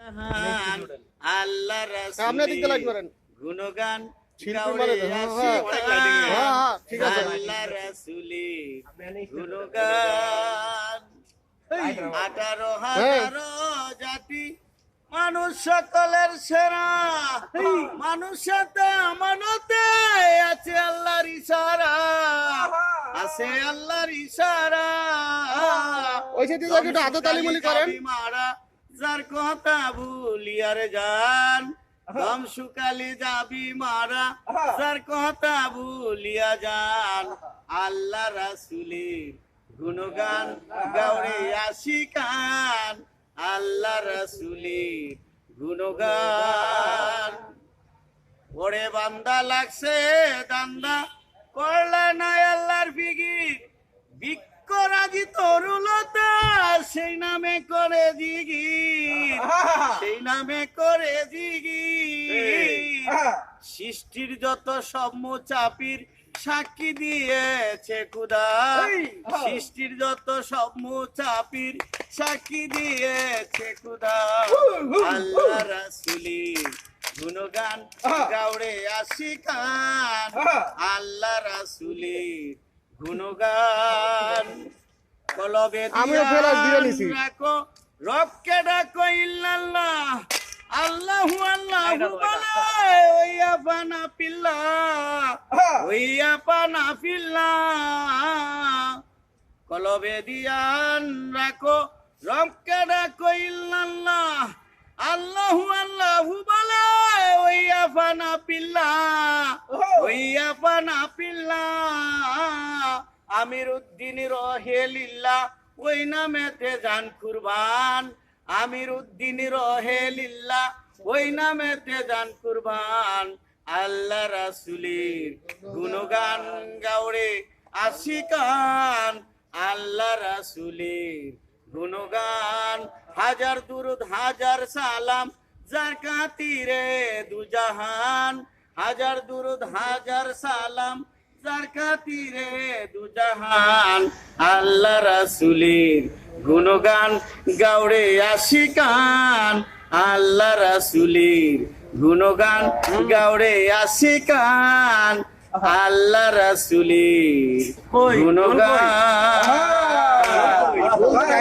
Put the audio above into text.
আল্লাহ আপনি দিকে লাইট মারেন গুণগান শিল্পী মানে ঠিক আছে আল্লাহ রাসূলের গুণগান 18,000 জাতি মানুষ সকলের সেরা মানুষ সাথে আমানতে আছে আল্লাহর ইশারা আছে আল্লাহর ইশারা ওই সাথে যাকে একটু হাতে তালিমালি করেন মারা যার কথা ভুলিয়ার যান দম শুকালি যাবি মারা যার কথা ভুলিয়া যান আল্লাহ রাসূলের গুণগান গাওরে আশিকান আল্লাহ রাসূলের গুণগান ওরে বান্দা লাগছে দান্দা করলে না আল্লাহর ফিকির বিক্ষরাজি তরুলতা সেই নামে করে জিগির সেই নামে করে জিগির সৃষ্টির যত সব চাপির সাক্ষী দিয়েছে খুদা সৃষ্টির যত সব চাপির সাক্ষী দিয়েছে খুদা আল্লাহ রাসূলের গুণগান গাওরে আশিকান আল্লাহ রাসূলের গুণগান কলবে রাখো রবকে ডাকো ইল্লাল্লাহ আল্লাহু আল্লাহু বলে ওই আপানা পিল্লা ওই আপানা পিল্লা কলবে দিয়ান রাখো রবকে ডাকো ইল্লাল্লাহ আল্লাহু আল্লাহু বলে ওই আপানা পিল্লা ওই আপানা পিল্লা আমিরউদ্দিন রহেলিল্লাহ ওই নামেতে জান কুরবান আমিরউদ্দিন রহেলিল্লাহ ওই নামেতে জান কুরবান আল্লাহ রাসূলের গুণগান গাওরে আশিকান আল্লাহ রাসূলের গুণগান হাজার দুরুদ হাজার সালাম যার খাতিরে দুজাহান হাজার দুরুদ হাজার সালাম যার খাতিরে দুজাহান আল্লাহ রাসূলের গুণগান গাওরে আশিকান আল্লাহ রাসূলের গুণগান গাওরে আশিকান আল্লাহ রাসূলের গুণগান